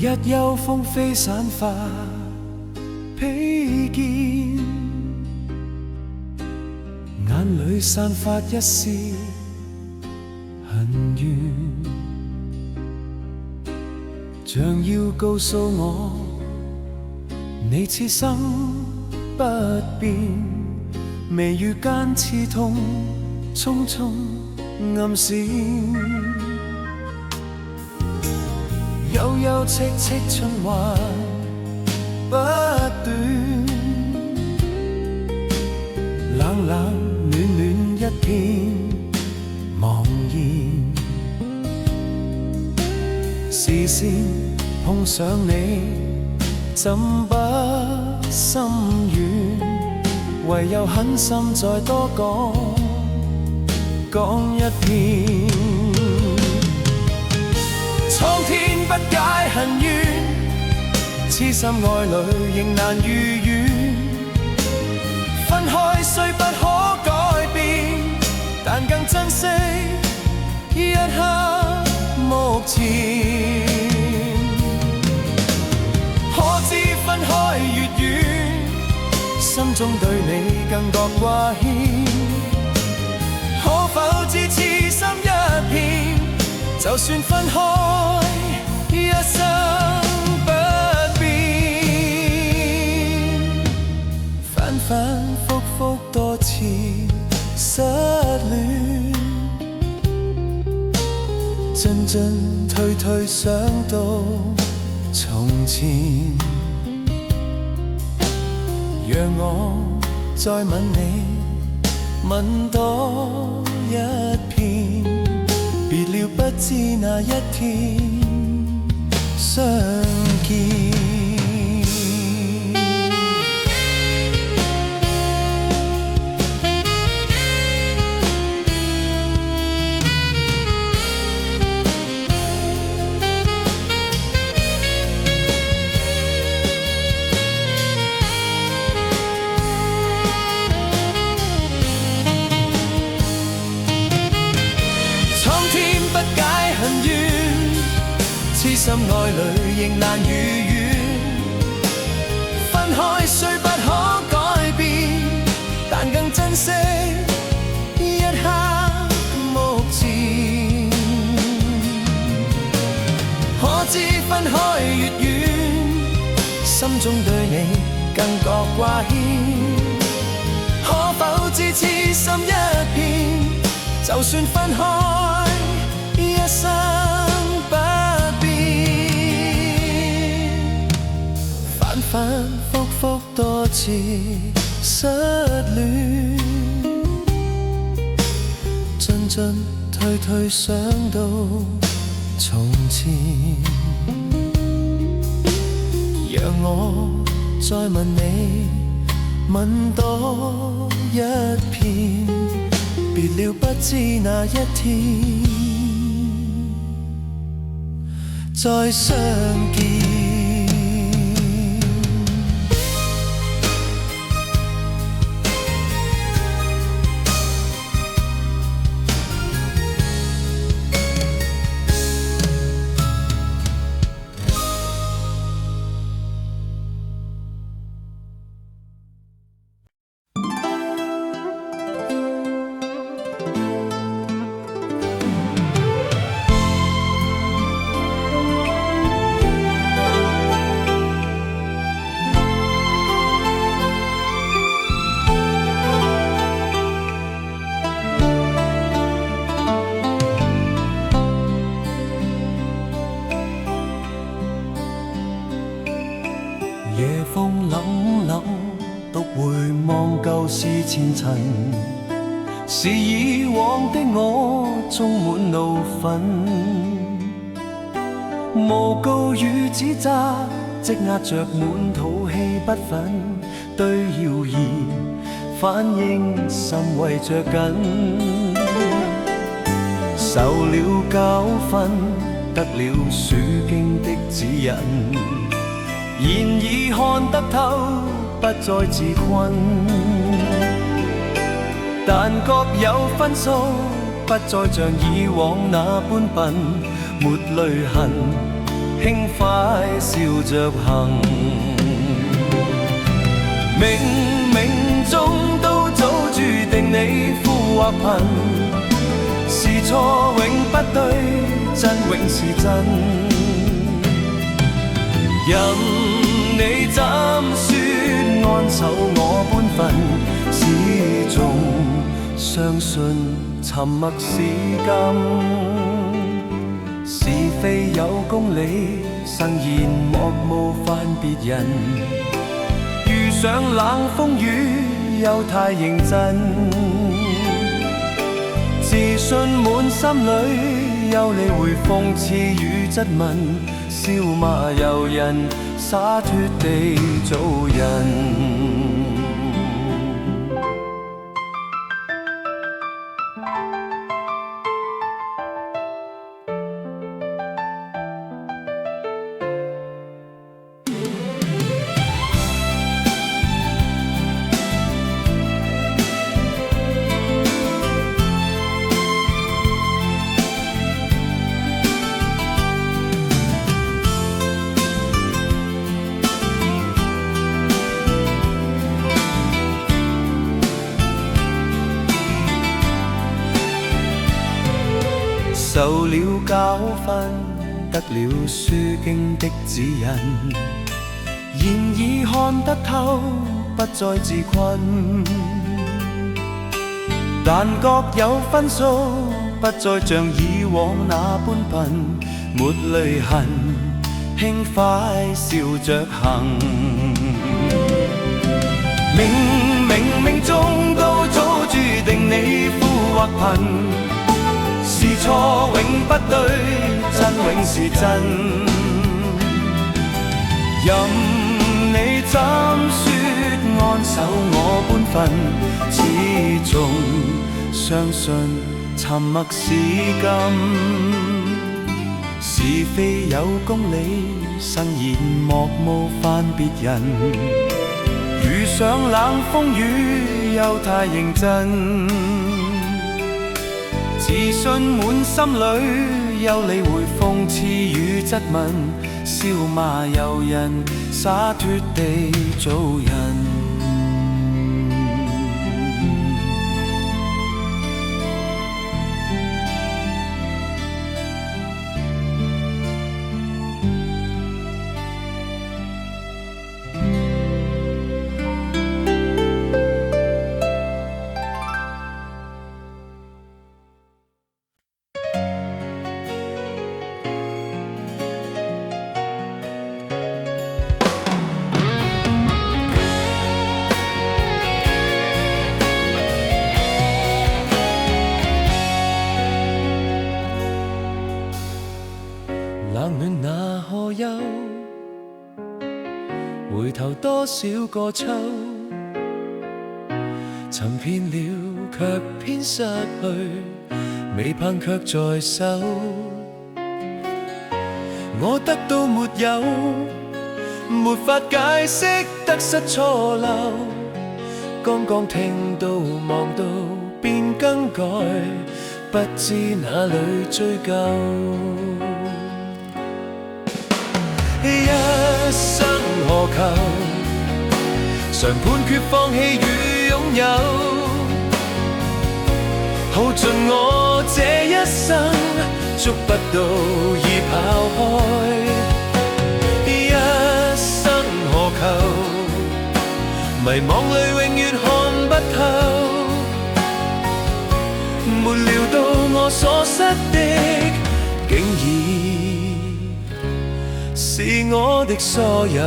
日有風飛散發披肩，眼裏散發一絲恨怨，像要告訴我，你此生不變，眉宇間刺痛，匆匆暗閃，悠悠戚戚循環不斷，冷冷暖暖一片茫然，視線碰上你怎不心軟，唯有狠心再多講一遍。蒼天不解恨怨，痴心愛侶仍難如願。分開雖不可改變，但更珍惜一刻目前。可知分開越遠，心中對你更覺掛牽。可否知痴心一片，就算分開一生不變。反反覆覆多次失戀，進進退退想到從前，讓我再吻你，吻多一片，別了不知哪一天相見。痴心愛侶仍難如願，分開雖不可改變，但更珍惜一刻目前。可知分開越遠，心中對你更覺掛牽。可否知痴心一片，就算分開一生反覆覆多次失戀，進進退退想到從前，讓我再問你，吻多一片，別了不知哪一天再相見。夜風冷冷，獨回望舊事前塵，是以往的我充滿怒憤，誣告與指責積壓着滿肚氣不忿，對謠言反應甚為着緊，受了教訓，得了書經的指引，現已看得透，不再自困，但各有分數，不再像以往那般笨，沒淚痕，輕快笑着行。冥冥中都早注定你富或貧，是錯永不對，真永是真。任你怎說安守我本分，始終相信沉默是金。是非有公理，慎言莫冒犯別人。遇上冷風雨又太認真，自信滿心裏，有你會諷刺與質問，笑罵由人，灑脫地做人。受了教訓，得了書經的指引，現已看得透，不再自困。但各有分數，不再像以往那般笨，沒淚痕，輕快笑着行。冥冥中都早注定你富或貧，是錯永不對，真永是真。任你怎說安守我本分，始終相信沉默是金。是非有公理，慎言莫冒犯別人。遇上冷風雨又太認真，自信滿心裏，有你會諷刺與質問，笑罵由人，灑脫地做人。冷暖那可休，回頭多少個秋，尋遍了卻偏失去，未盼卻在手。我得到沒有，沒法解釋得失錯漏，剛剛聽到望到便更改，不知哪裏追究。一生何求，常判決放棄與擁有，耗盡我這一生，捉不到已跑開。一生何求，迷惘裏永遠看不透，沒料到我所失的，竟已是我的所有。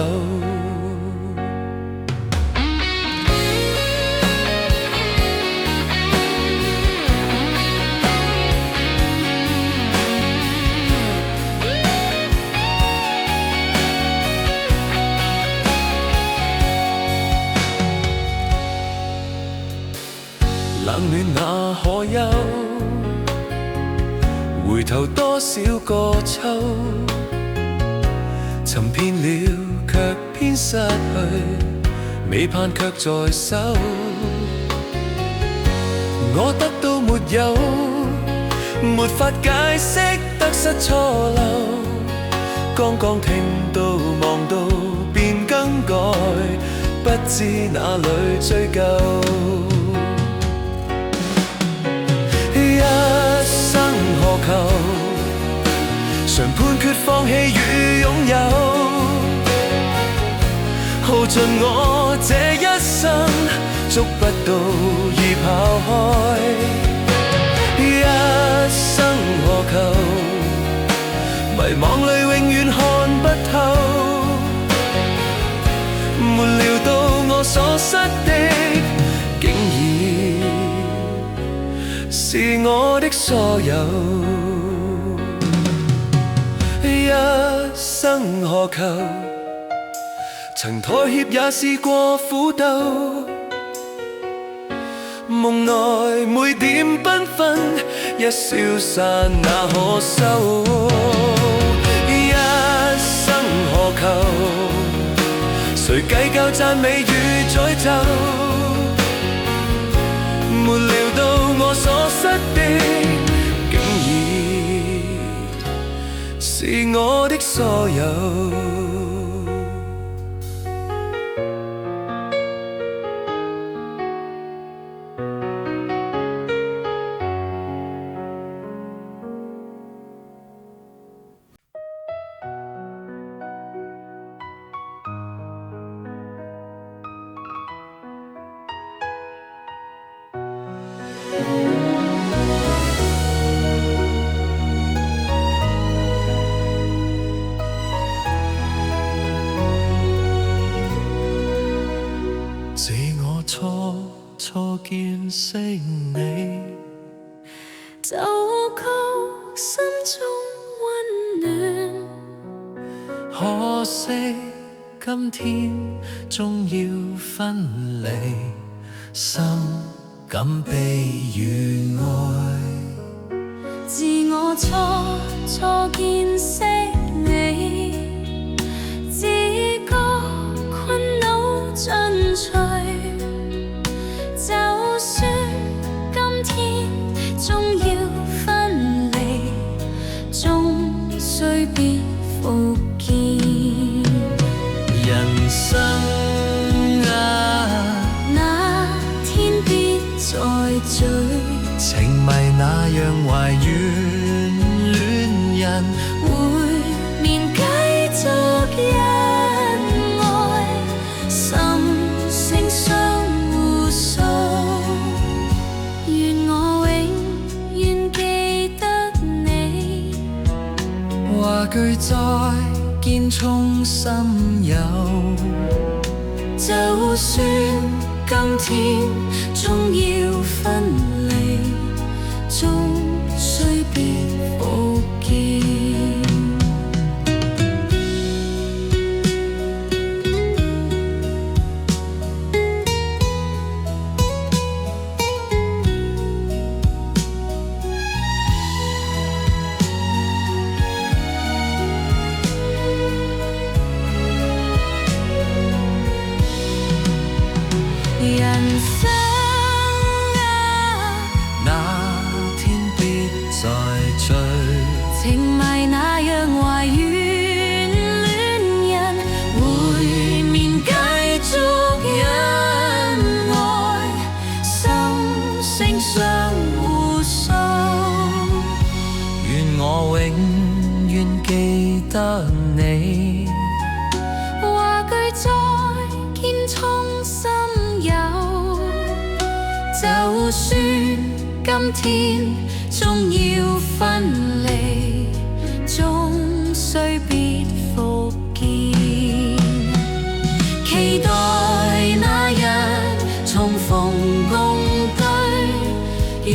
冷暖那可休，回頭多少個秋，尋遍了卻偏失去，未盼卻在手。我得到沒有，沒法解釋得失錯漏，剛剛聽到望到便更改，不知哪裏追究。一生何求，常判決放棄與擁有，耗盡我這一生，捉不到已跑開。一生何求，迷惘裏永遠看不透，沒料到我所失的，竟然是我的所有。一生何求，曾妥協也試過苦鬥，夢內每點繽紛，一消散那可收。一生何求，誰計較讚美與詛咒，沒料到我所失的，竟然是我的所有。自我初見識你，就覺心中溫暖。可惜今天終要分離，心感悲與愛。自我初見識你，自覺困惱進取。就算今天終要分離，終須必復見。人生啊，那天必再聚，情迷那樣懷怨戀人，會面繼續恩愛，心聲相互訴。願我永遠記得你，話句再見衷心有。就算今天終要分離，終須必復見。人生啊，那天必再聚，情迷那樣懷怨戀人，會面繼續恩愛，心聲相互訴。願我永遠記得你，話句再見衷心有。就算今天終要分離，終須必復見。期待那日重逢共對，願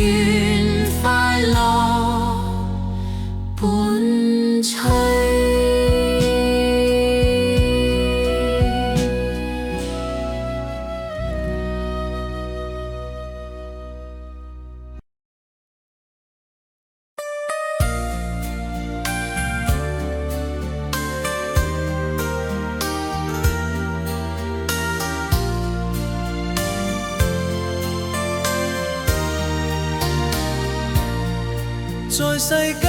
快樂伴隨。在世間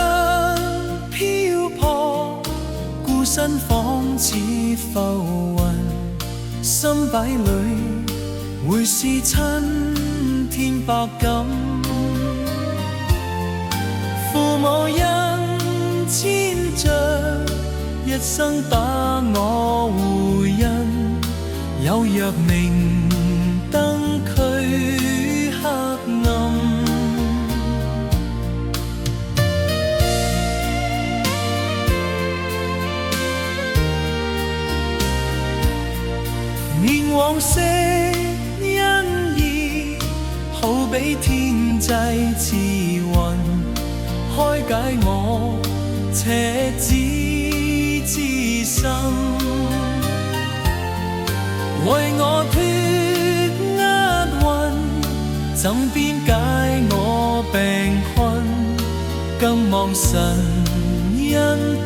漂泊，故身仿似浮雲，心底裏會是親天百感。父母恩牽着一生把我護蔭，有若明燈驅黑暗。念往昔恩義，好比天際慈雲，開解我赤子之心，為我脫厄運，怎邊解我病困，更望神恩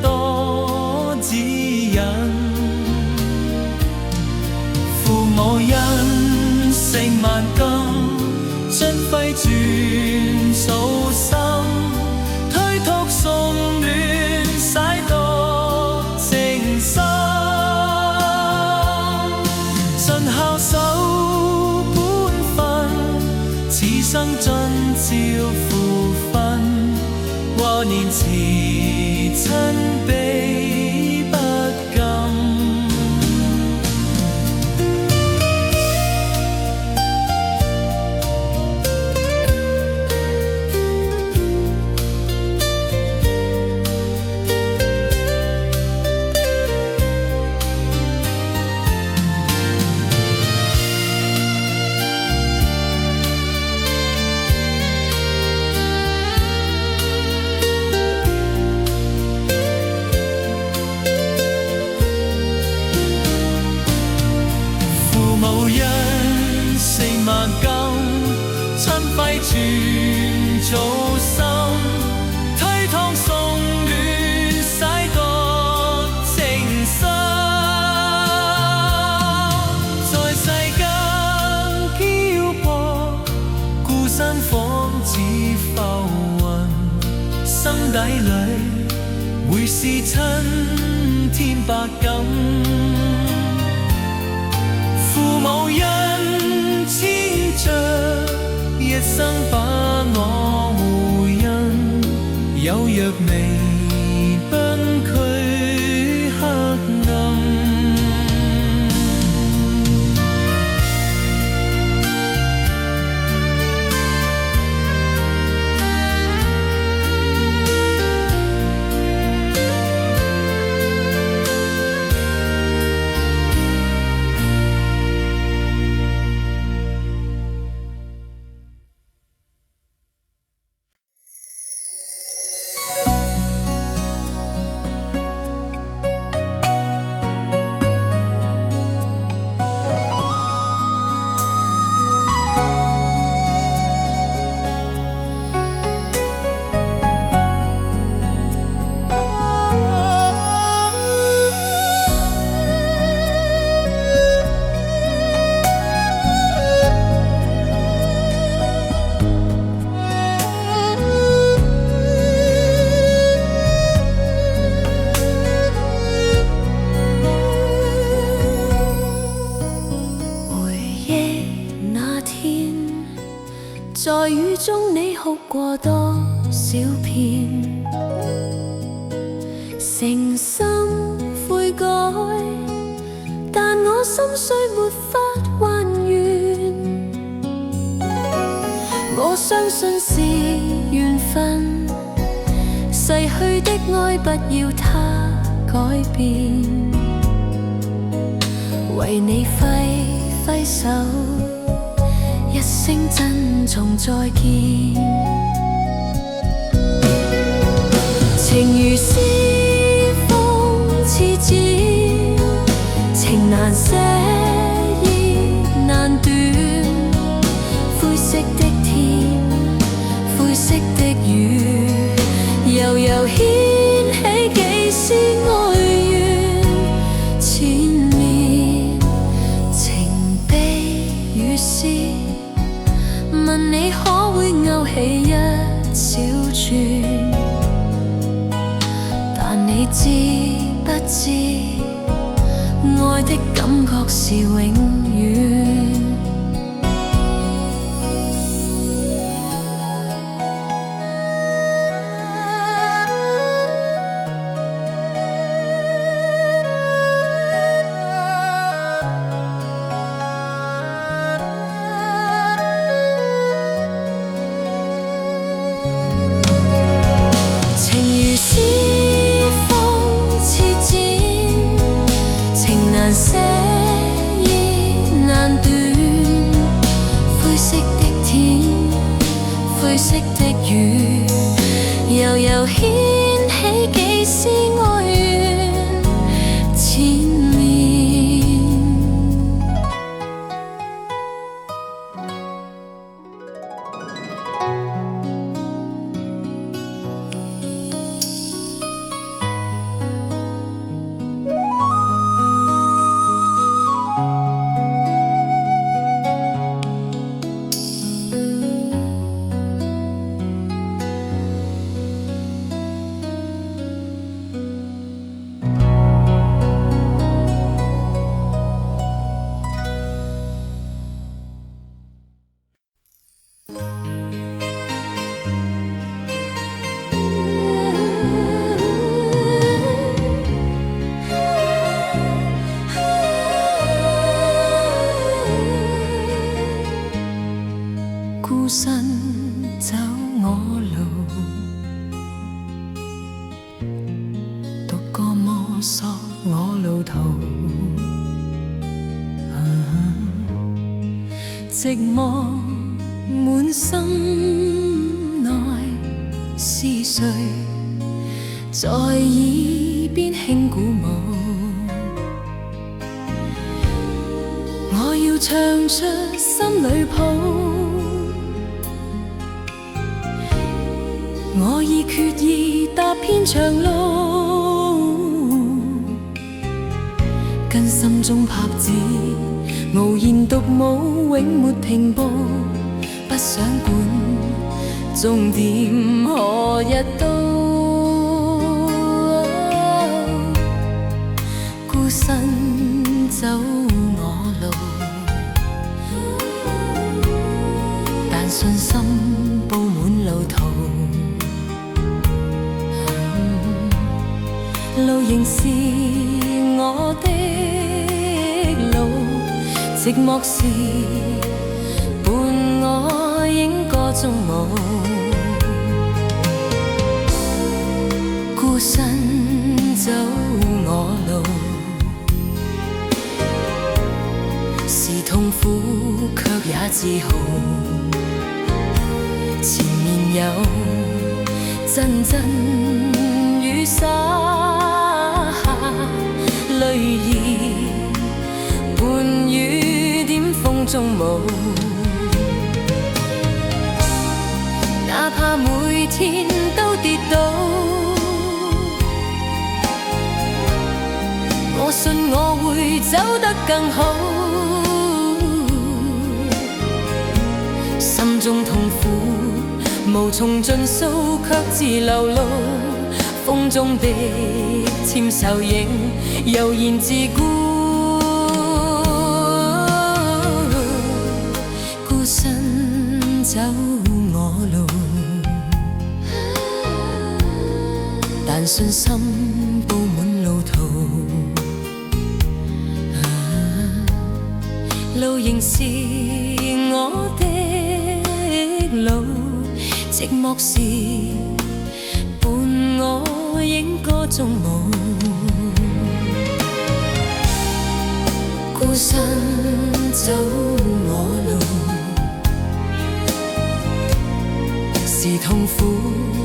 多指引。父母恩勝萬金，將揮轉訴心，推託送暖洗濯情深，盡孝守本分，此生盡照父訓，話年慈親悲不禁。萬金親揮轉造心，推湯送暖洗濯情深，在世間漂泊，孤身仿似浮雲，心底裏會是親天百感。父母恩牽着一生把我護蔭，有若微奔驅黑暗。在雨中你哭過多少遍，誠心悔改，但我心碎沒法還原。我相信是緣分，逝去的愛不要它改變，為你揮揮手，一聲珍重再見，情如絲風似箭，情難捨意難斷，灰色的天，灰色的雨，悠悠掀起幾絲哀怨，纏綿情悲與思，問你可會勾起一小串，但的感覺是永遠。寫意難斷，灰色的天，灰色的雨，悠悠掀起幾絲哀怨纏綿。孤身走我路，獨個摸索我路途，寂寞滿心內思緒，在耳邊輕鼓舞。我要唱出心裏抱，我已決意踏遍長路，跟心中拍子傲然獨舞，永沒停步。不想管終點何日到，孤身走我路，但信心佈滿路途。路仍是我的路，寂寞時伴我影個蹤舞，孤身走我路，是痛苦卻也自豪，前面有陣陣雨灑淚兒，伴雨點風中舞，哪怕每天都跌倒，我信我會走得更好。心中痛苦無從盡訴，卻自流露，風中的纖手影悠然自顧，孤身走我路，但信心佈滿路途，路仍是我的路，寂寞時伴我影個蹤舞，孤身走我路，是痛苦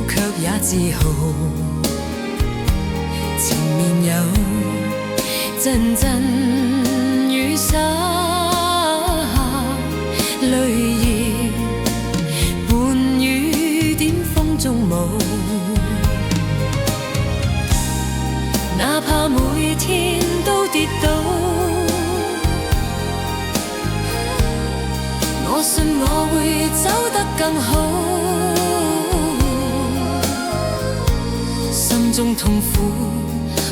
卻也自豪，前面有陣陣雨灑淚兒，伴雨點風中舞，哪怕每天都跌倒，我信我會走得更好。心中痛苦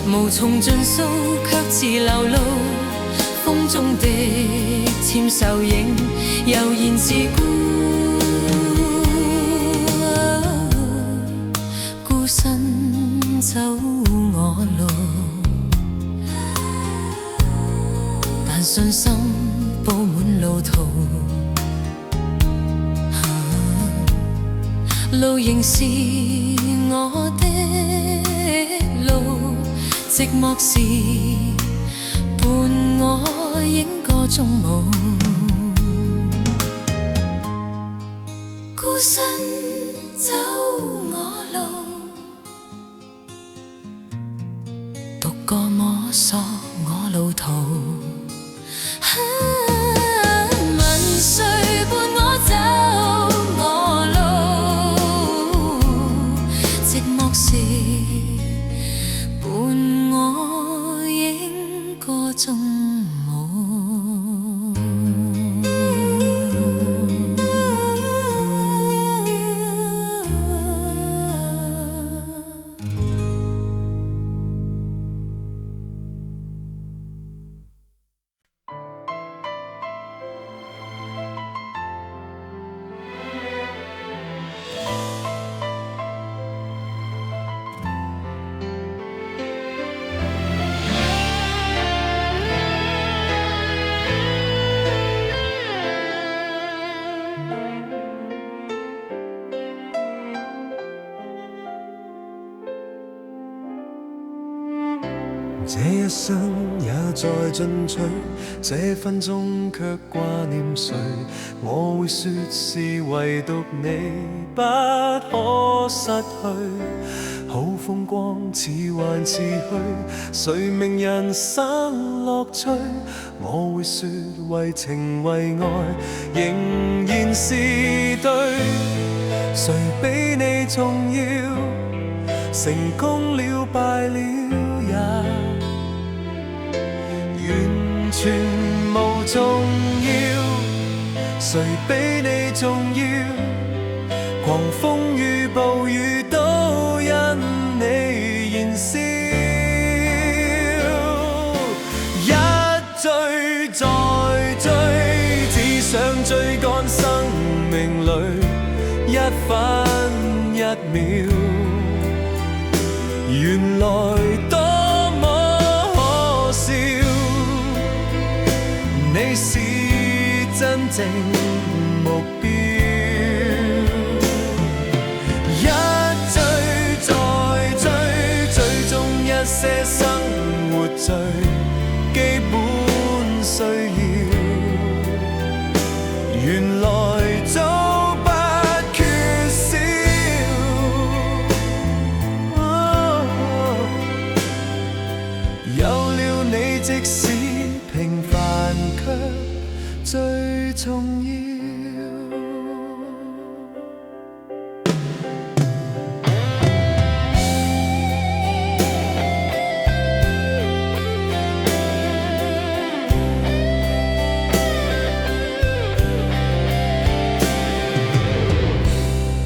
無從盡訴，卻自流露，中的纖瘦影，悠然自顧。孤身走我路，但信心佈滿路途。路仍是我的路，寂寞時伴我影個蹤舞。孤身走我路，獨個摸索我路途。問誰伴我走我路？寂寞時伴我影個蹤舞。這一生也在進取，這分鐘卻掛念誰？我會說是唯獨你不可失去。好風光似幻似虛，誰明人生樂趣？我會說為情為愛仍然是對。誰比你重要？成功了敗了也完全無重要，誰比你重要？狂風與暴雨都因你燃燒，一追再追，只想追趕生命裏一分一秒，原來多麼可笑。你是真正目標，一追再追，追蹤一些生活最基本需要，原來早不缺少。有了你，即使平凡卻最重要。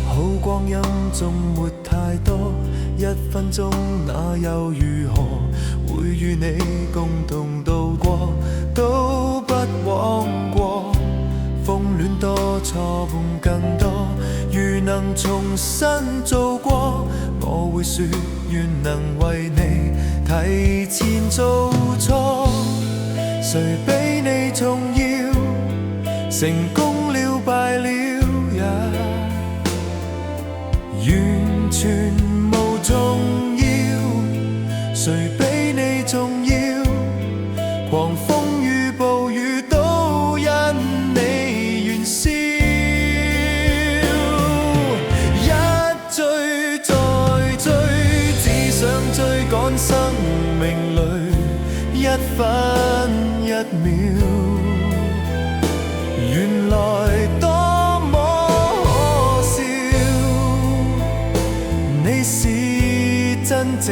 好光陰縱沒太多，一分鐘那又如何？會與你共同度過，都不枉過。風戀多，錯碰更多，如能重新做過，我會說願能為你提前做錯。誰比你重要？成功了敗了也完全無重要，誰比你重要？狂風與暴雨都因你燃燒，一追再追，只想追趕生命裏一分一秒，原來多麼可笑。你是真正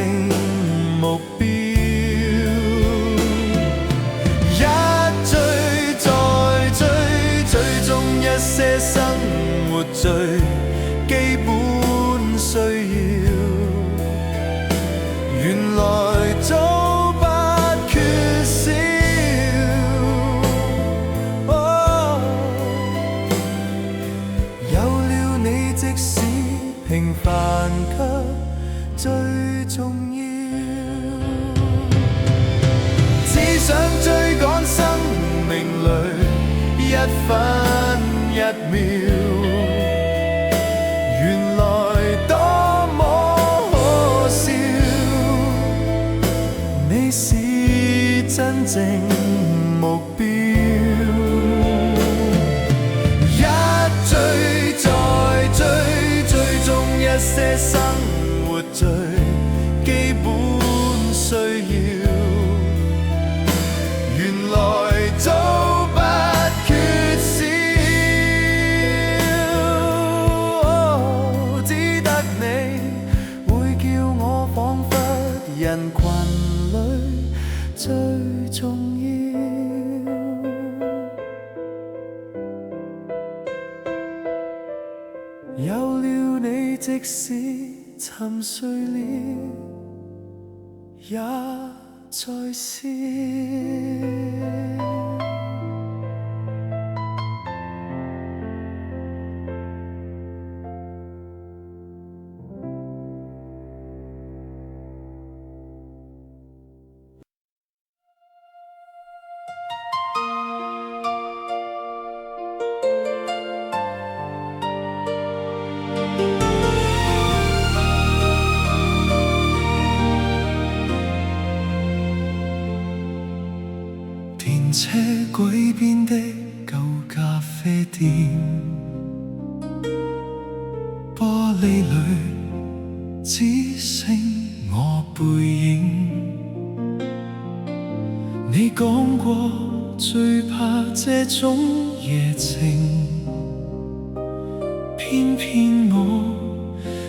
目標，一追再追，追蹤一些生活最基本需要，原來早不缺少。分一秒，原來多麼可笑。你是真正目標，一追再追，追蹤一些生活最基本需要，原來早不缺少。只得你會叫我彷彿人群裏最重要。有了你，即使沉睡了，也在笑。電車軌邊的舊咖啡店，玻璃裏只剩我背影。你講過最怕這種夜情，偏偏我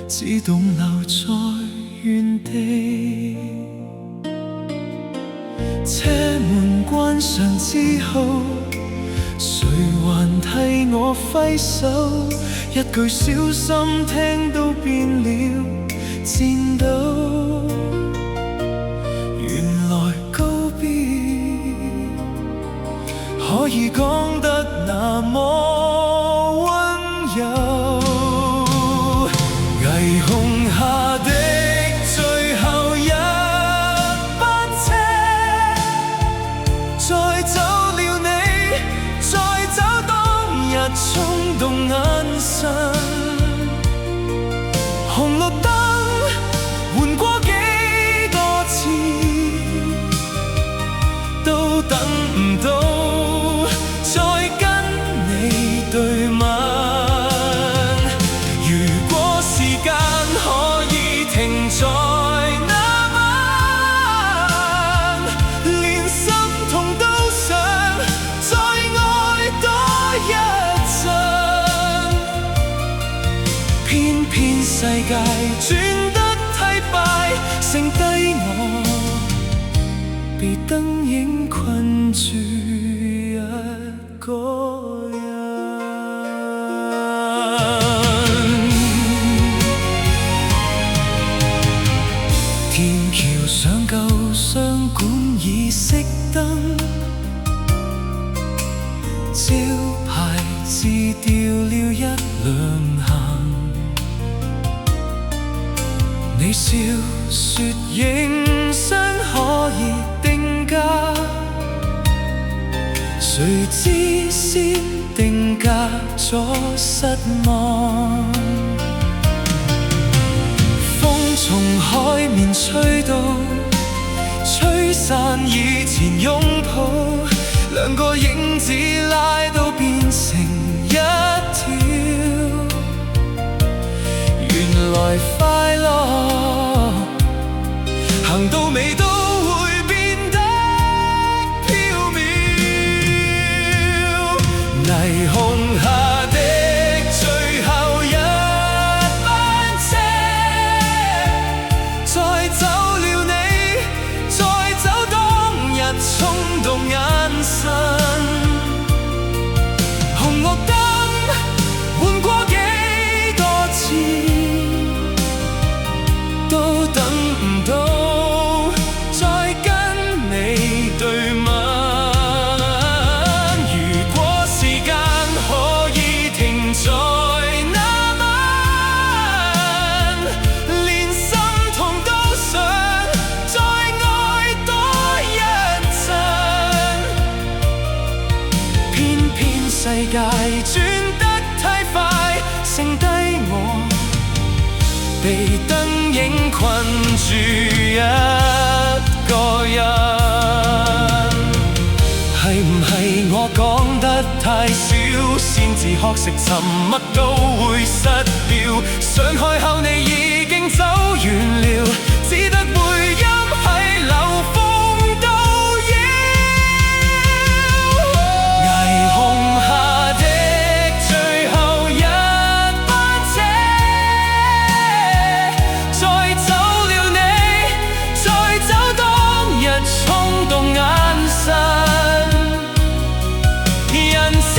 只懂留在原地。車門關上之後，誰還替我揮手？一句小心聽都變了顫抖。原來告別可以講得那麼溫柔。霓虹下的最後一班車，載走了你，載走當日衝動眼神。紅綠燈換過幾多次，都等唔到再跟你對吻。如果時間可以停在那晚，連心痛都想再愛多一陣。偏偏世界轉得太快，剩低我被燈影困住一個人。天橋上舊商館已熄燈，招牌字掉了一兩行。你笑說影相可以定價，誰知先定價咗失望。風從海面吹到，吹散以前擁抱，兩個影子拉到變成一條。原來快樂行到尾都會變得飄渺。霓虹下的最後一班車，載走了你，載走當日衝動眼神。紅綠燈換過幾多次，都等唔到再跟你對吻。如果時間可以停在那晚，連心痛都想再愛多一陣。界轉得太快，剩低我被燈影困住一個人。係唔係我講得太少，先至學識沉默都會失了？想開口你已經走遠了，只得回音喺流風都要。霓虹下的最後一班車，載走了你，載走當日衝動眼神。人消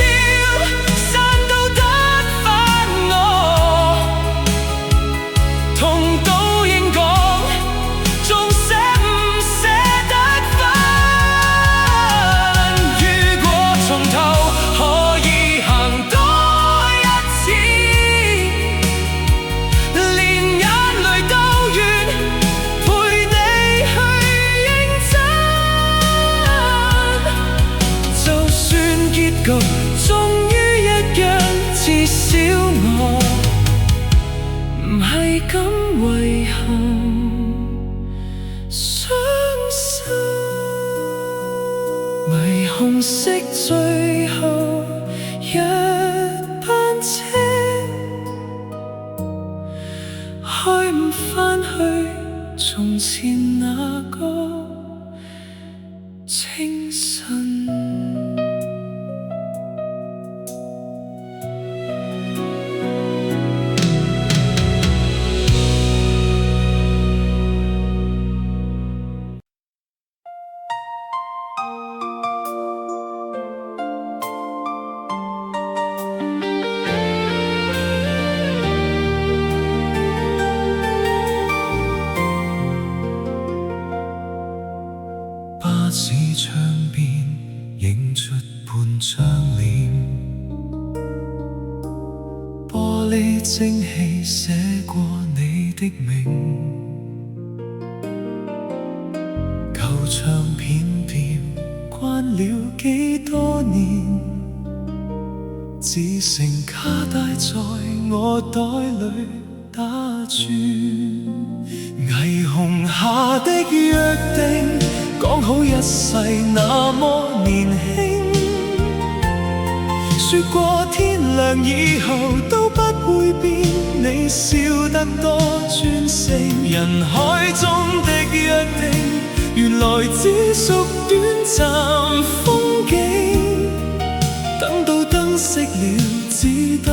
散到得返我，痛都應講，仲捨唔捨得分？如果從頭可以行多一次，連眼淚都願陪你去認真。就算結局終於一樣，至少我唔係咁遺憾傷心。霓虹色最後一班車，開唔返去從前那個清晨。巴士窗邊映出半張臉，玻璃蒸汽寫過你的名，舊唱片店關了幾多年，只剩卡帶在我袋裏打轉。霓虹下的約定，講好一世那麼年輕，說過天亮以後都不會變，你笑得多專誠。人海中的約定，原來只屬短暫風景，等到燈熄了，只得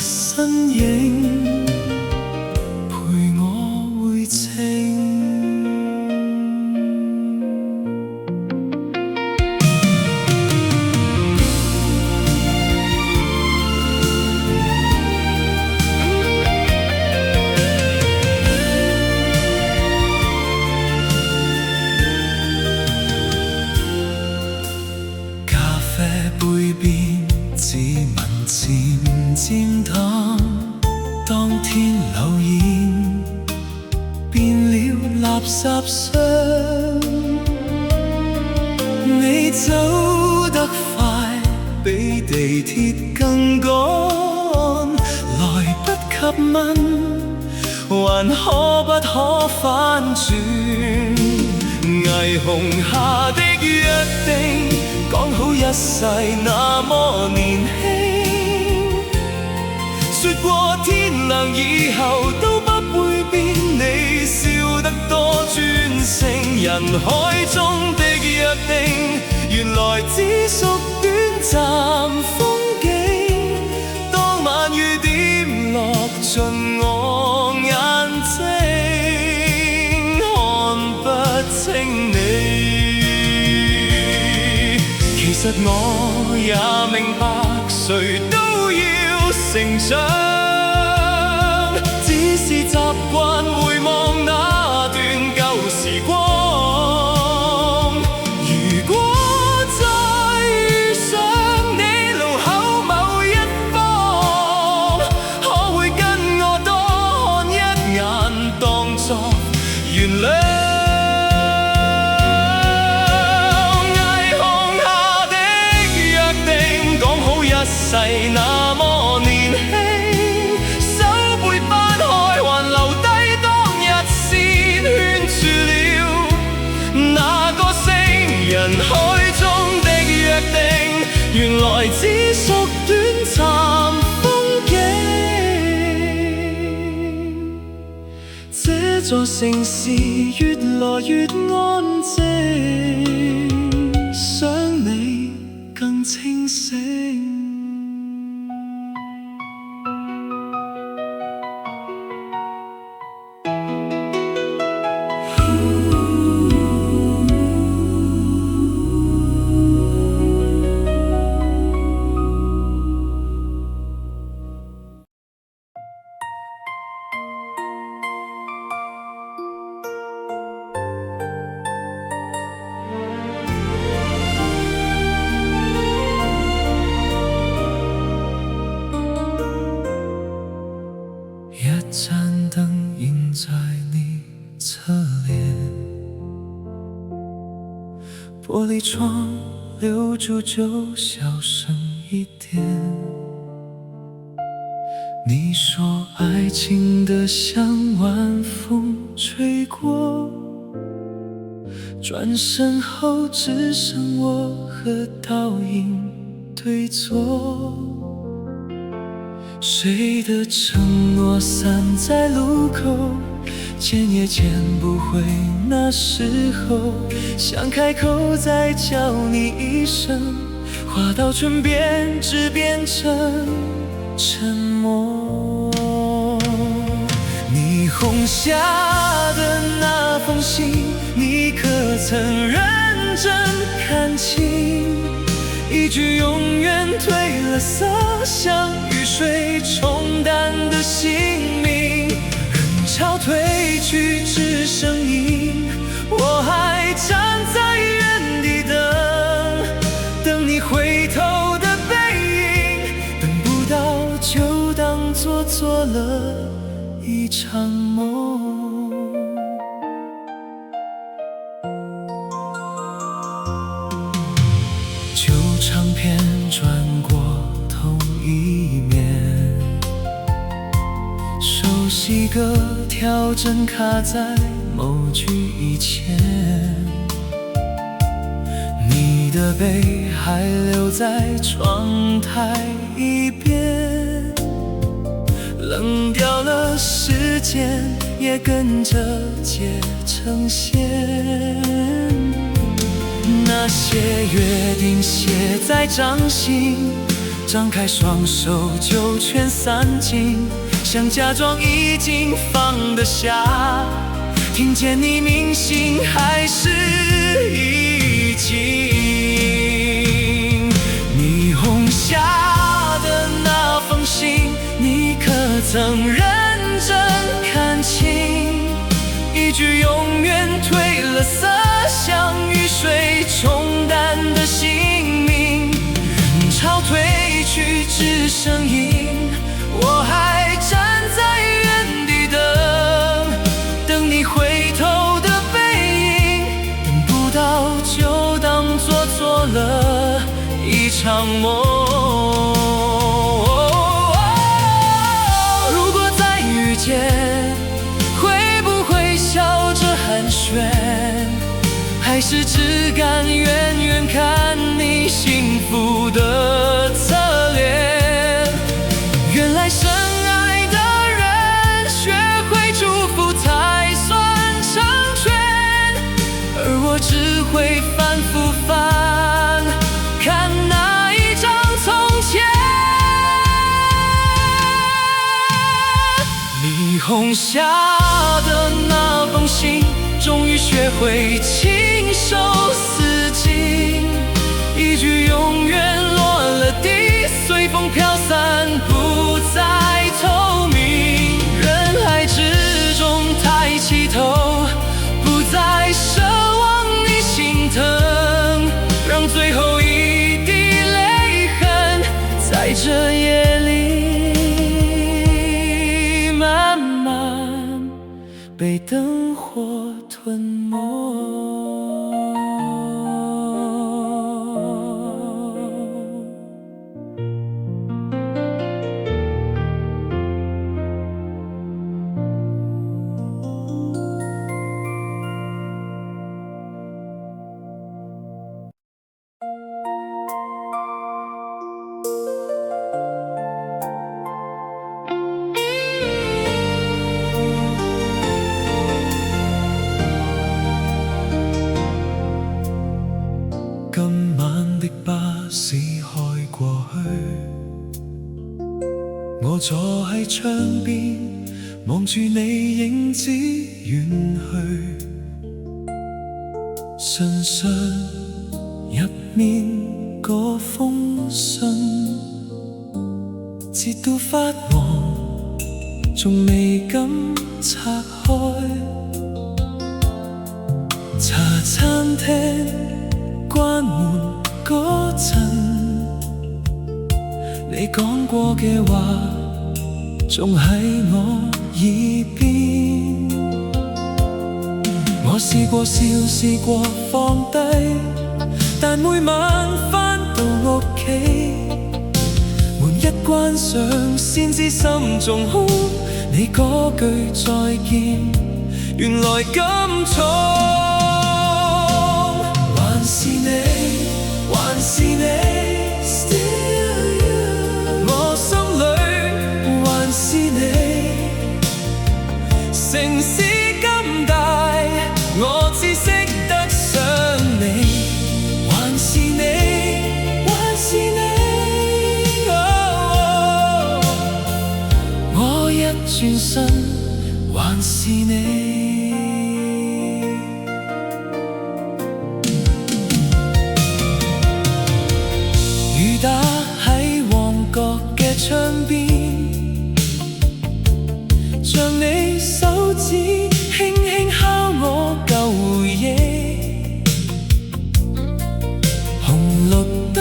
身影陪我回程。杯邊指紋漸漸淡，當天留言變了垃圾箱。你走得快，比地鐵更趕，來不及問，還可不可翻轉？霓虹下的約定，講好一世那麼年輕，說過天亮以後都不會變，你笑得多專誠。人海中的約定，原來只屬短暫風景，當晚雨點落盡我眼睛，看不清你。其實我也明白，誰都要成長，只是習慣回望那段舊時光。如果再遇上你路口某一方，可會跟我多看一眼，當作原諒？那麼年輕，手背翻開還留低當日先圈住了那個星，人海中的約定，原來只屬短暫風景。這座城市越來越安靜，想你更清醒。一盞燈映在你側臉，玻璃窗留住就小聲一點。你說愛情的像晚風吹過，轉身後只剩我和倒影對坐。誰的承諾散在路口，見也見不回那時候，想開口再叫你一聲，話到唇邊只變成沉默。霓虹下的那封信，你可曾認真看清？一句永遠褪了色，像雨水沖淡的姓名，人潮退去只剩影，我還站在原地等你回頭的背影，等不到就當作做了一場夢。舊唱片轉過同一面，熟悉歌調整卡在某句以前，你的背還留在窗台一邊，冷掉了時間也跟着結成線，那些約定寫在掌心，張開雙手就全散盡，想假裝已經放得下，聽見你銘心還是已經。霓虹下的那封信，你可曾認真看清？一句永遠褪了色，像雨水沖淡的姓名，人潮退去只剩影，我還站在原地等你回頭的背影，等不到就當作做了一場夢。如果再遇見，會不會笑着寒暄，還是只敢遠遠看你幸福的側臉？原來深愛的人學會祝福才算成全，而我只會反復翻看那一張從前。霓虹下的那封信，終於學會親手撕緊，一句永遠落了地，隨風飄散，不再透明。人海之中抬起頭，不再奢望你心疼，讓最後一滴淚痕在這夜裡慢慢被燈火吞沒。今晚的巴士開過去，我坐喺窗邊望住你影子遠去，信箱入面嗰封信折到發黃，仲未敢拆開。茶餐廳關門嗰陣，你講過嘅話仲喺我耳邊。我試過笑，試過放低，但每晚返到屋企，門一關上先知心仲空。你嗰句再見，原來咁重。還是你，還是你 ，Still you。我心裏還是你，城市咁大，我只識得想你。還是你，還是你，我一轉身，還是你。雨打喺旺角嘅窗邊，像你手指輕輕敲我舊回憶。紅綠燈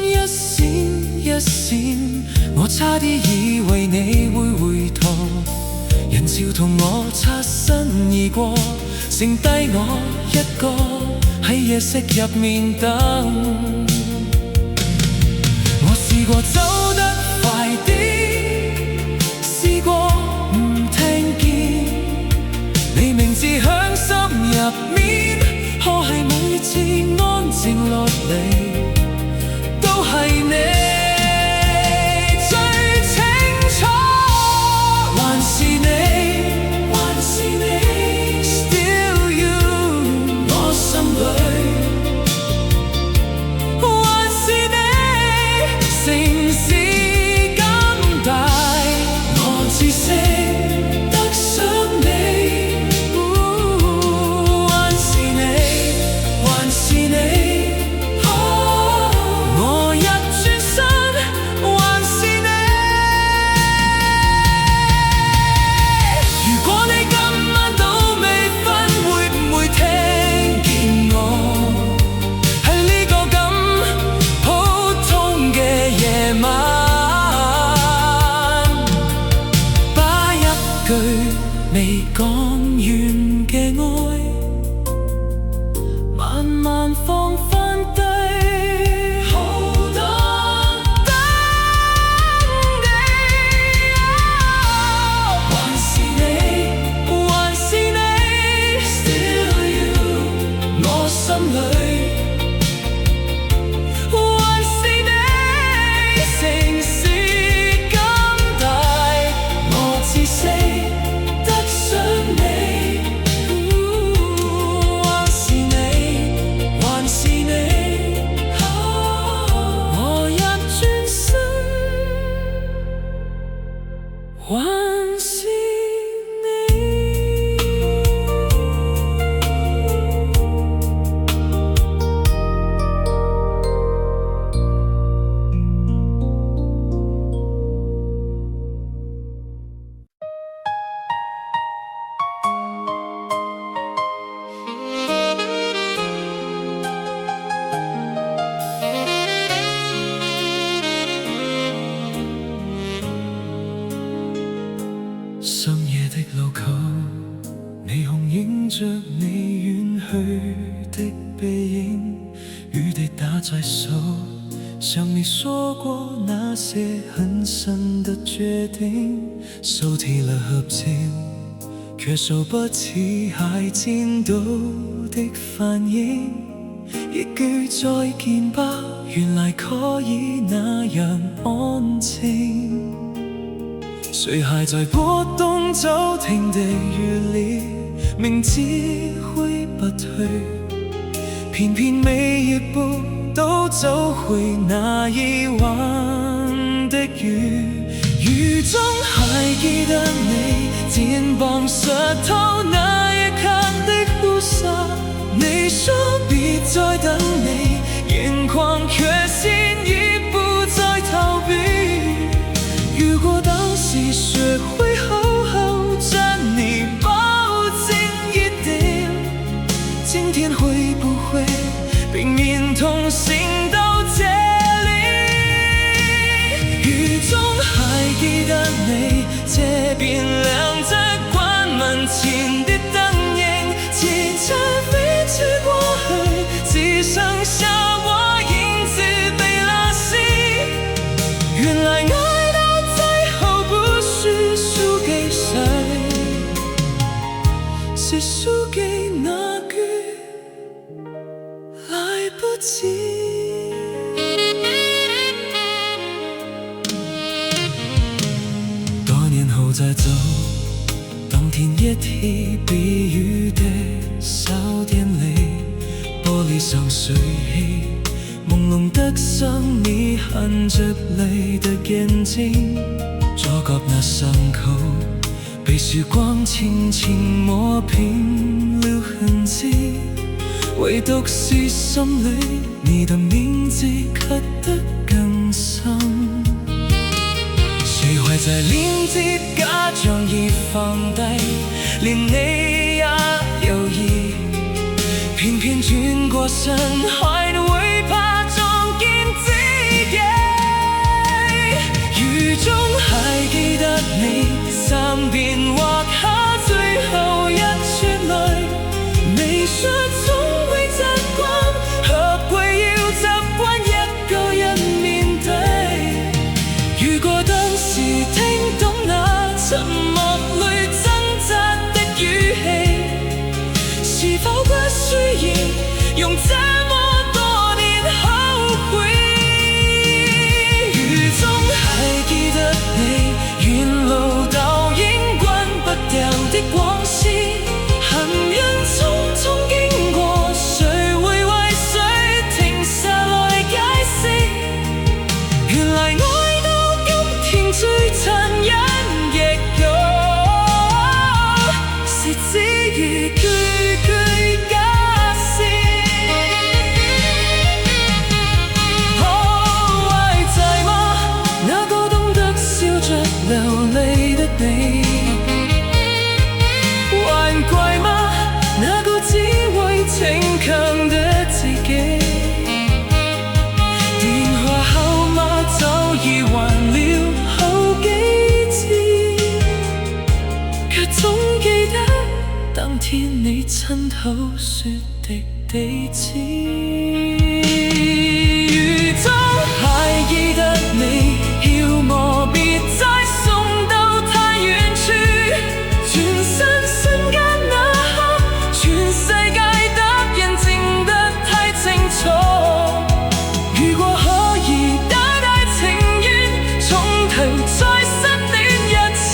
一閃一閃，我差啲以為你會回頭，人潮同我擦身而過，剩低我一個喺夜色入面等。試過走得快啲，試過唔聽見你名字響心入面，可係每次安靜落嚟都係你最清楚。還是你，還是你 ，Still you， 我心裏。城市咁大，我只識得想你。還是你，還是你，我一轉身，還是你。如果你今晚都未瞓，會唔會聽見我喺呢個咁普通嘅夜晚，把一句未講完嘅愛慢慢放返低。Hold on， 等你。還是你，還是你 ，Still you， 我心裏。城市咁大，我只識得想你。還是你，還是你，我一轉身，還是你。深夜的路口，霓虹映着你遠去的背影，雨滴打在手，像你說過那些很深的決定。收起了合照，卻收不起還見到的反應。一句再見吧，原來可以那樣安靜。誰還在撥動走停的餘力，明知揮不去，偏偏每一步都走回那一晚的雨，雨中還記得你肩膀舌頭那一刻的呼吸，你說別再等你，眼眶卻先已不再逃避。如果當時學會好好將你抱緊一點，今天會不會並面同行到這裡？雨中還記得你街邊亮着關門前的燈影，汽車飛馳過去，只剩下我影子被拉稀。原來愛到最後不是輸給誰，是輸給那句來不及。多年後再走，當天一起避雨的小店裡，玻璃上水汽朦朧的像你含着淚的眼睛，左角那傷口被時光輕輕磨平了痕跡，唯獨是心裡你的名字刻得更深。誰會在連接假裝已放低，連你也猶豫，偏偏轉過身還會怕撞見自己。雨中還記得你三邊畫下最後一撮淚，你說總會習慣，何貴要習慣一個人面對。如果當時聽懂那沉默裏掙扎的語氣，是否不需要用這麼多年後悔？雨中還記得你沿路倒影關不掉的光線，行人匆匆經過，誰會為誰停下來解釋？原來愛到今天最殘忍亦有，是只餘句句假設。還在嗎？那個懂得笑着流淚的你，還怪嗎？那個只會逞強的自己，電話號碼早已換了好幾次，卻總記得當天你親口說的地址。雨中還記得你要我別再送到太遠處，轉身瞬間那刻，全世界突然靜得太清楚。如果可以大大情願從頭再失戀一次，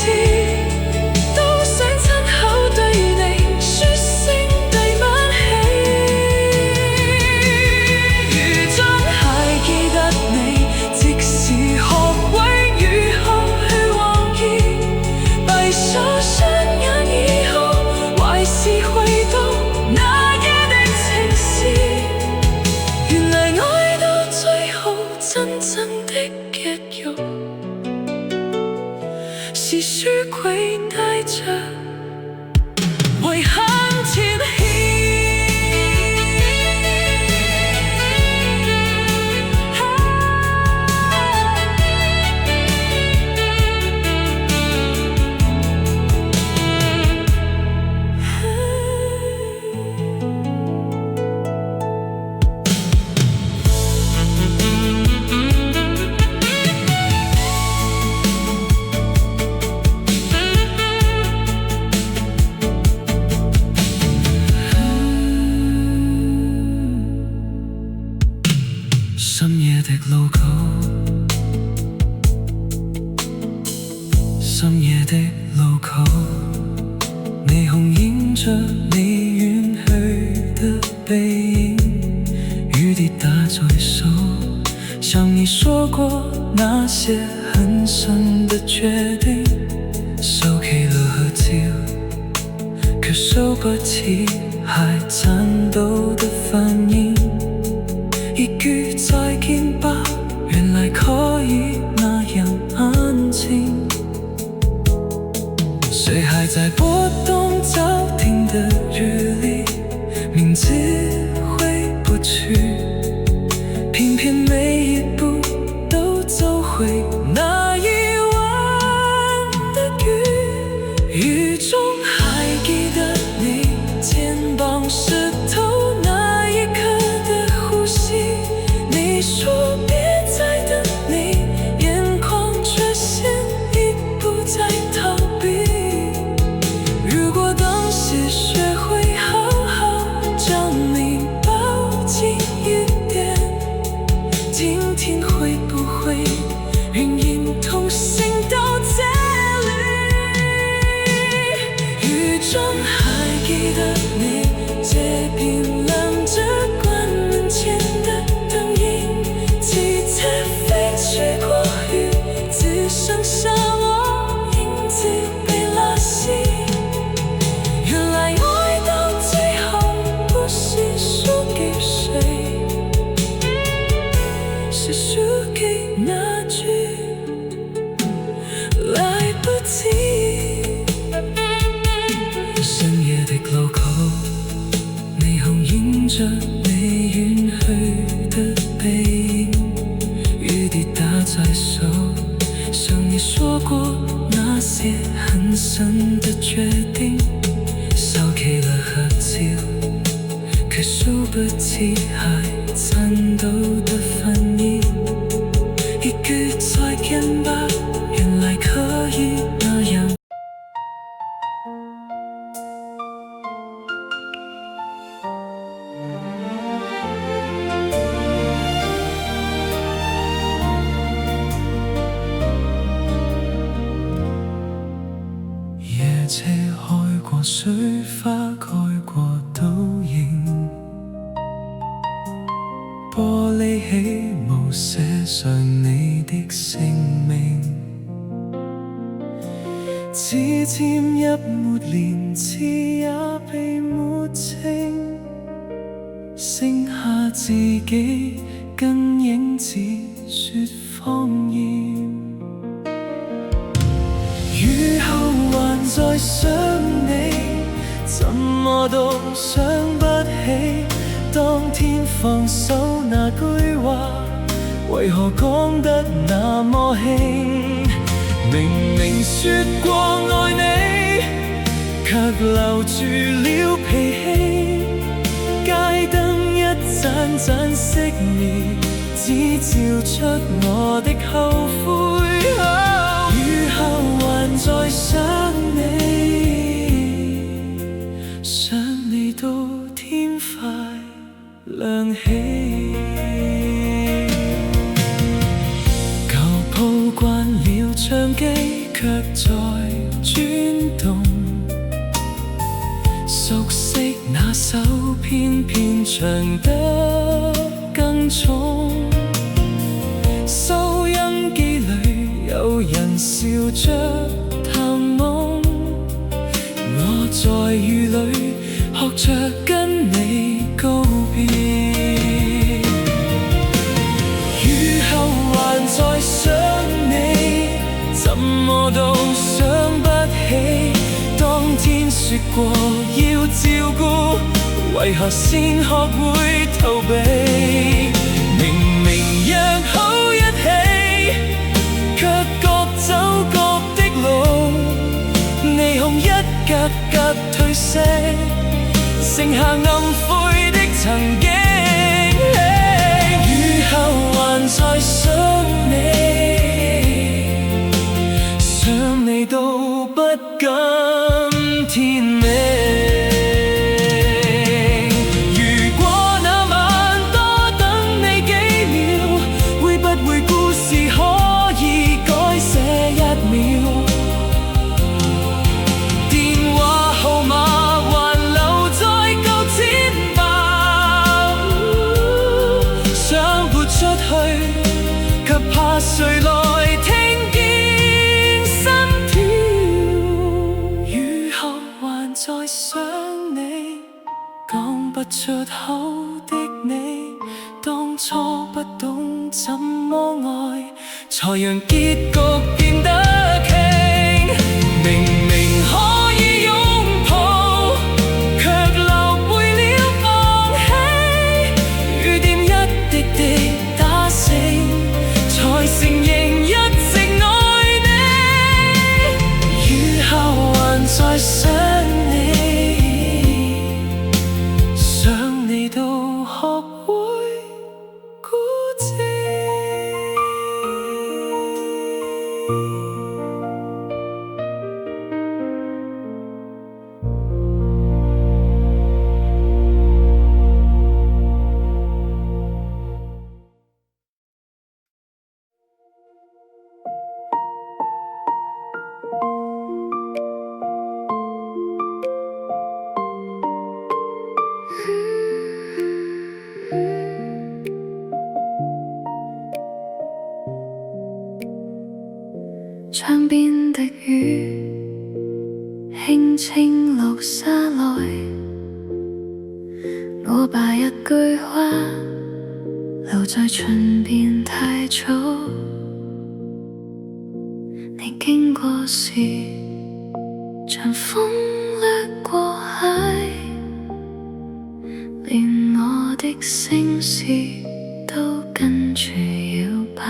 都想親口對你說聲對不起。雨中還記得你，即使學會如何去忘記，閉上雙眼以後，還是回到那夜的情事。原來愛到最後，真正的結局是輸鬼帶着遺憾前行。深夜的路口，深夜的路口，霓虹映着你遠去的背影。手，像你说过那些很深的决定，收起了合照，可收不起还顫抖的反應。一句再見吧，原來可以那樣安靜。誰還在撥動找停的日曆，名字回不去，偏偏每一步都走回那一晚的雨。雨中還記得你肩膀濕透那一刻的呼吸，你說別再等你，眼眶卻先一步在逃避。如果當時學會好好將你抱緊一點，今天會不會仍然同行到這裡？雨中還記得你街邊亮着關門前的燈影，汽車飛去過雨，只剩下我影子被拉稀。原來愛到最後不是輸給誰，是輸給那句來不及。深夜的路口，霓虹映着你遠去的背影，雨滴打在手，像你說過那些很深的決定，收起了合照，可收不起還顫抖的反應。一句再見吧，原來可以那樣。夜車開過水花，蓋過倒影，玻璃起霧寫上你的姓名，只沾一抹蓮刺也被抹清，剩下自己跟影子說謊言。雨後還在想你，怎麼都想不起當天放手那句話，為何講得那麼輕？明明說過愛你，卻留住了脾氣，街燈一盞盞熄滅，只照出我的後悔。雨後還在想你，想你到天快亮起。舊鋪慣了唱機，卻在轉動，熟悉那首偏偏唱得更重。收音機裏有人笑着談夢，我在雨裏學着跟你告別。雨後還在想你，怎麼都想不起當天說過要照顧，為何先學會逃避？明明約好一起，卻各走各的路，霓虹一格格褪色，剩下暗灰的曾經。雨後還在想你，想你都不敢天明。如果那晚多等你幾秒，會不會故事可以改寫一秒？電話號碼還留在舊紙去，卻怕誰來聽見心跳。雨後還在想你，講不出口的你，當初不懂怎麼愛，才讓結局變得傾。明明可以擁抱，卻流會了放棄，雨點一滴滴打醒，才承認一直愛你。雨後還在想你，想你到學會孤寂。窗邊的雨輕輕落下來，我把一句話留在唇邊太早，你經過時像風掠過海，連我的聲線都跟住搖擺。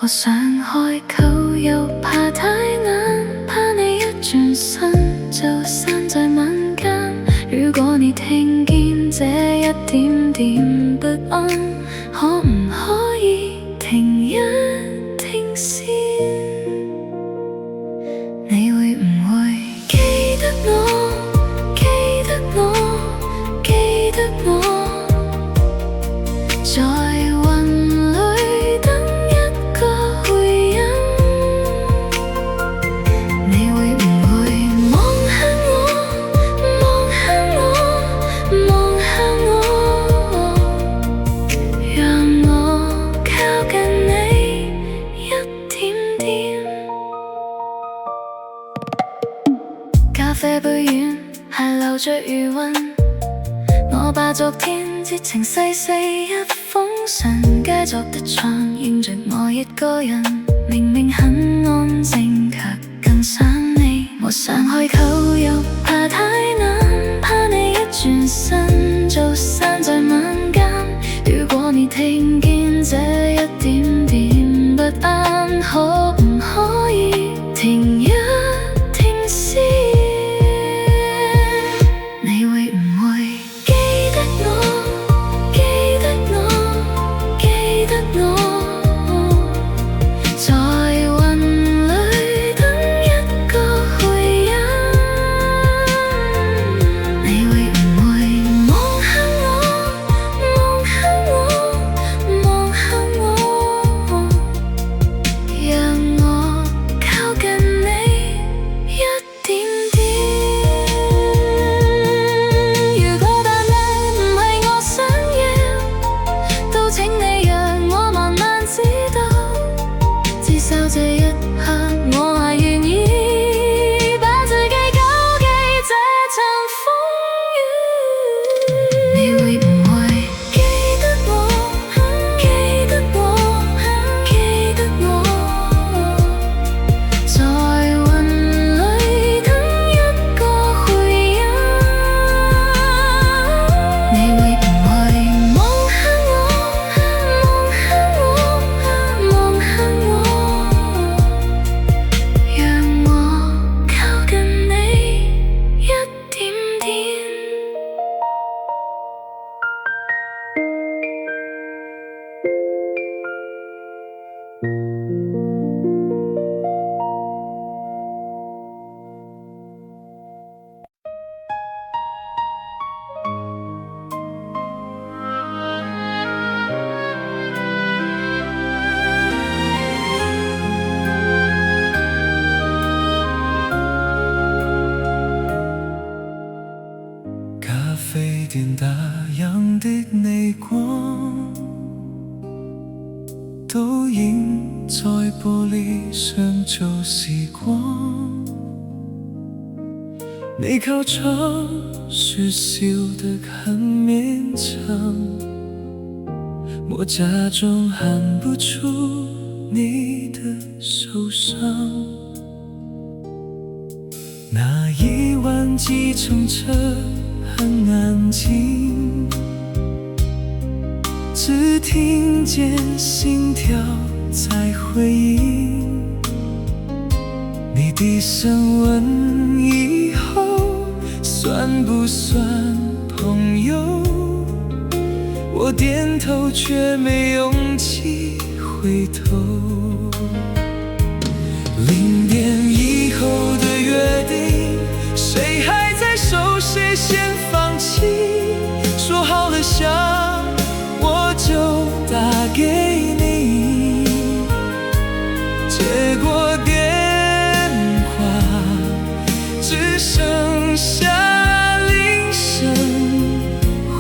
我想開口又怕太難，怕你一轉身就散在晚間。如果你聽見這一點點不安，可唔可以停一停先？你會唔會記得我？記得我？記得我？在咖啡杯軟，還留着餘溫。我把昨天節情細細一封信，街角的床映着我一個人，明明很安靜，卻更想你。我想開口又怕太難，怕你一轉身就散在晚間。如果你聽見這一點點不安，可唔可以停一停先？微光，倒映在玻璃上做時光。你靠窗說笑得很勉強，我假裝看不出你的受傷。那一晚計程車很安靜，只聽見心跳在回應。你低聲問以後算不算朋友？我點頭卻沒勇氣回頭。0點以後的約定，誰還在守，誰先放棄？說好了想我就打給你，結果電話只剩下鈴聲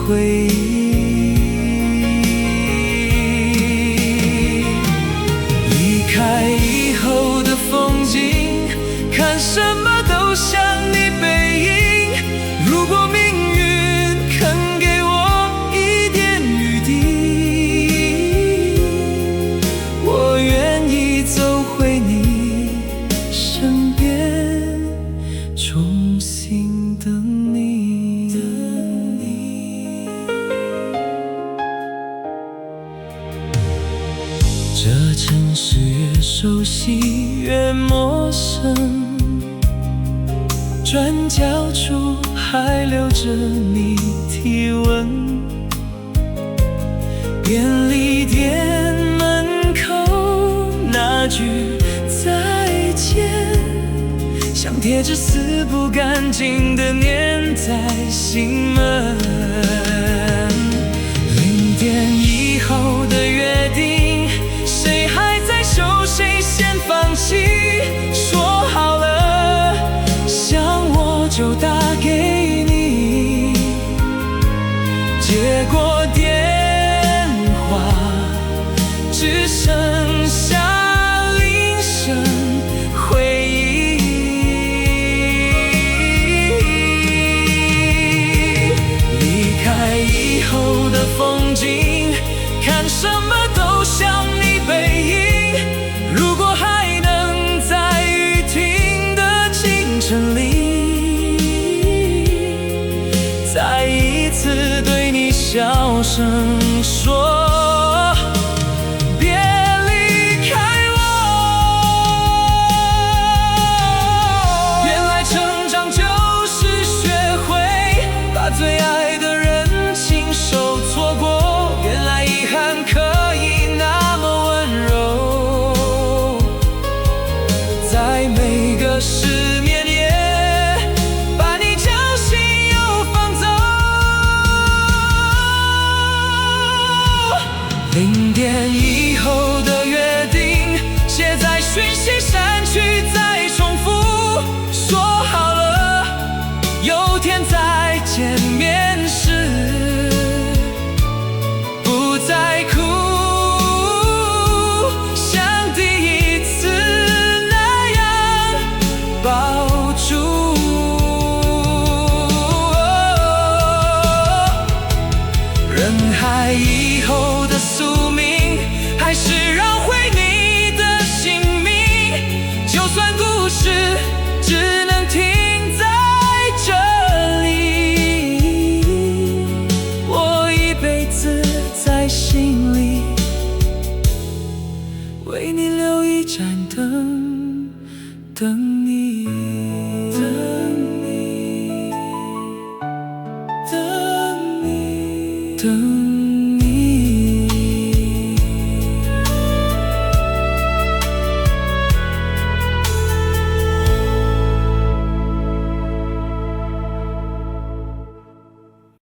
回憶。離開以後的風景，看什麼都像你背影。如果命運肯給我一點餘地，我願意走回你身邊，重新等你。這城市越熟悉越陌生，轉角處還留着你體溫。便利店門口那句再見，像貼紙撕不乾淨的粘在心門。0點以後的約定，誰還在守，誰先放棄？說好了想我就打給你，結果電話只剩下鈴聲回憶。離開以後的風景，看什麼都像你背影。如果還能在雨停的清晨裡，再一次對你小聲說，別離開我。原來成長就是學會把最愛的人親手錯過，原來遺憾可以那麼溫柔，在每個失眠夜把你叫醒又放走。0點以後的約定，寫在訊息刪去再重複，說好了有天再見面時不再哭，像第一次那樣抱住。人海以後的宿命，還是繞回你的姓名。就算故事只能停在這裡，我一輩子在心裡為你留一盞燈，等你，等你，等你，等你。